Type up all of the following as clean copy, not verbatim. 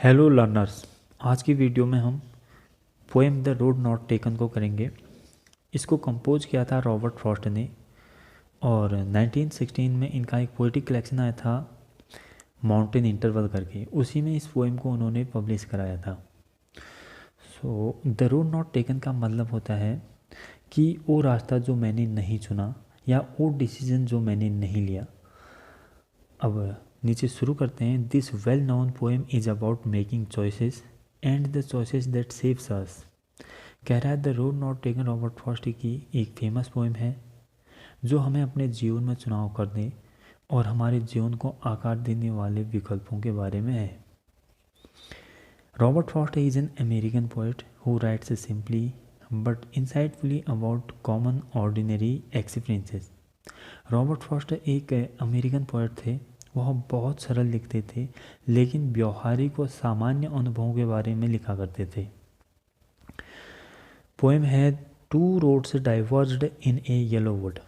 Hello learners, आज की video में हम poem the road not taken को करेंगे। इसको कंपोज किया था रॉबर्ट फ्रॉस्ट ने और 1916 में इनका एक पोएटिक कलेक्शन आया था माउंटेन इंटरवल करके, उसी में इस पोएम को उन्होंने पब्लिश कराया था। So the road not taken का मतलब होता है कि वो रास्ता जो मैंने नहीं चुना या वो डिसीजन जो मैंने नहीं लिया। अब नीचे शुरू करते हैं। This well known poem is about making choices and the choices that saves us. कह रहा है the road not taken Robert Frost की एक फेमस पोएम है जो हमें अपने जीवन में चुनाव करने और हमारे जीवन को आकार देने वाले विकल्पों के बारे में है। Robert Frost is an American poet who writes simply but insightfully about common ordinary experiences. Robert Frost एक अमेरिकन पोएट थे। वह बहुत सरल लिखते थे लेकिन व्यवहारिक व सामान्य अनुभवों के बारे में लिखा करते थे। पोएम है to roads diverged in A yellow would.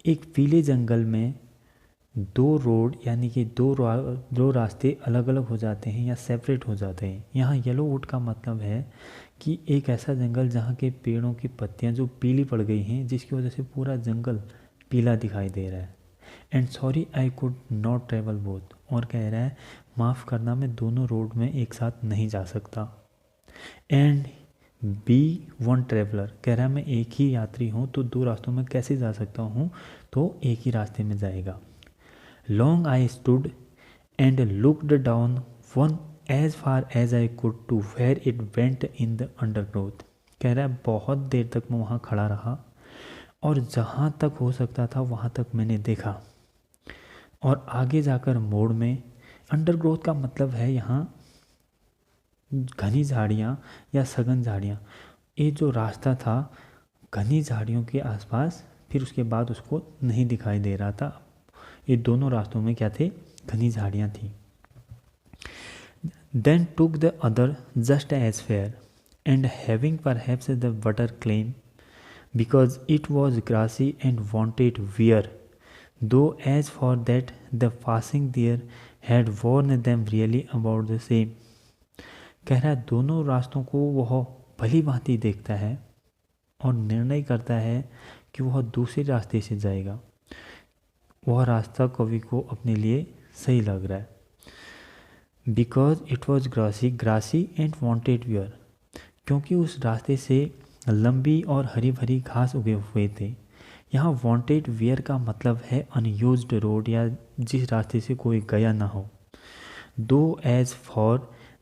एक पीले जंगल में दो रोड यानी कि दो रास्ते अलग अलग हो जाते हैं या सेपरेट हो जाते हैं। यहाँ येलो वुड का मतलब है कि एक ऐसा जंगल जहाँ के पेड़ों की पत्तियाँ जो पीली पड़ गई हैं, जिसकी वजह से पूरा जंगल पीला दिखाई दे रहा है। And sorry I could not travel both, और कह रहा है माफ़ करना मैं दोनों रोड में एक साथ नहीं जा सकता। एंड बी वन ट्रेवलर, कह रहा है मैं एक ही यात्री हूँ तो दो रास्तों में कैसे जा सकता हूँ, तो एक ही रास्ते में जाएगा। Long I stood and looked down one as far as I could to where it went in the undergrowth. कह रहा है बहुत देर तक मैं वहाँ खड़ा रहा और जहाँ तक हो सकता था वहाँ तक मैंने देखा, और आगे जाकर मोड़ में, अंडरग्रोथ का मतलब है यहाँ घनी झाड़ियाँ या सघन झाड़ियाँ। ये जो रास्ता था घनी झाड़ियों के आसपास, फिर उसके बाद उसको नहीं दिखाई दे रहा था। ये दोनों रास्तों में क्या थे, घनी झाड़ियाँ थी। Then took the other just as fair and having perhaps the better claim because it was grassy and wanted wear, though as for that the passing there had warned them really about the same। कह रहा है दोनों रास्तों को वह भली भांति देखता है और निर्णय करता है कि वह दूसरे रास्ते से जाएगा। वह रास्ता कवि को अपने लिए सही लग रहा है। Because it was grassy and wanted wear, क्योंकि उस रास्ते से लंबी और हरी भरी घास उगे हुए थे। यहाँ वॉन्टेड वेयर का मतलब है अनयूज्ड रोड या जिस रास्ते से कोई गया ना हो। Though as for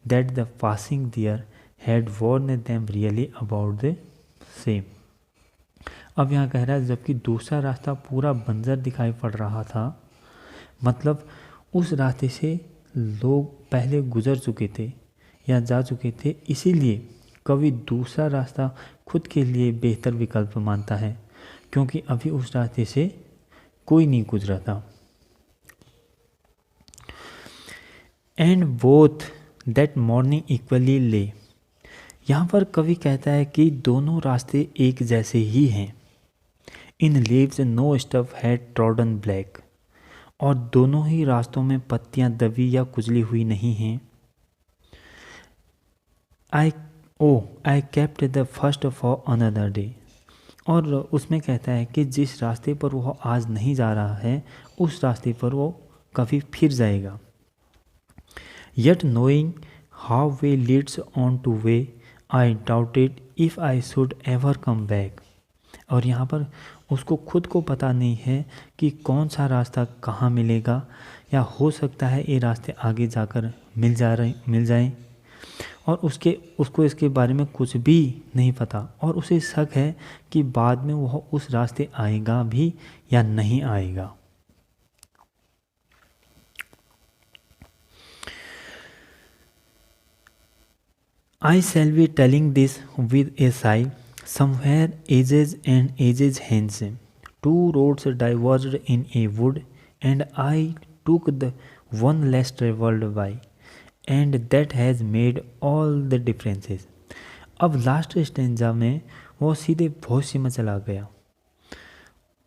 that the passing there had worn them really about the same. अब यहाँ कह रहा है जबकि दूसरा रास्ता पूरा बंजर दिखाई पड़ रहा था, मतलब उस रास्ते से लोग पहले गुजर चुके थे या जा चुके थे, इसीलिए कवि दूसरा रास्ता खुद के लिए बेहतर विकल्प मानता है क्योंकि अभी उस रास्ते से कोई नहीं गुजरा था। And both that morning equally ले, यहाँ पर कवि कहता है कि दोनों रास्ते एक जैसे ही हैं। In leaves know stuff had trodden black, और दोनों ही रास्तों में पत्तियाँ दबी या कुचली हुई नहीं हैं। I kept the first for another day, और उसमें कहता है कि जिस रास्ते पर वह आज नहीं जा रहा है उस रास्ते पर वो कभी फिर जाएगा। Yet knowing how way Leeds on two way I doubted if I should ever come back, और यहाँ पर उसको खुद को पता नहीं है कि कौन सा रास्ता कहाँ मिलेगा, या हो सकता है ये रास्ते आगे जाकर मिल जाएं, और उसको इसके बारे में कुछ भी नहीं पता, और उसे शक है कि बाद में वह उस रास्ते आएगा भी या नहीं आएगा। I shall be telling this with a sigh somewhere ages and ages hence, two roads diverged in a wood and I took the one less travelled by and that has made all the differences. अब last stanza में वो सीधे भविष्य में चला गया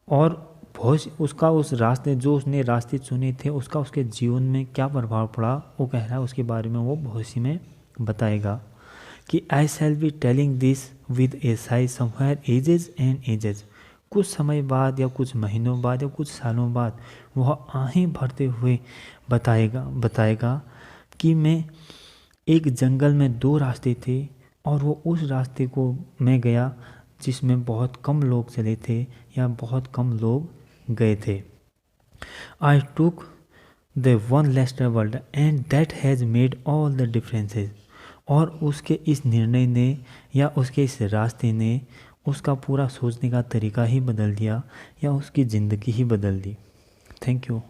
और भविष्य उसका उस रास्ते जो उसने रास्ते चुने थे उसका उसके जीवन में क्या प्रभाव पड़ा, वो कह रहा है उसके बारे में वो भविष्य में बताएगा कि I shall be telling this with a sigh somewhere ages and ages. कुछ समय बाद या कुछ महीनों बाद या कुछ सालों बाद वह आहें भरते हुए बताएगा कि मैं एक जंगल में 2 रास्ते थे और वो उस रास्ते को मैं गया जिसमें बहुत कम लोग चले थे या बहुत कम लोग गए थे। I took the one less travelled and that has made all the differences. और उसके इस निर्णय ने या उसके इस रास्ते ने उसका पूरा सोचने का तरीका ही बदल दिया या उसकी ज़िंदगी ही बदल दी। Thank you.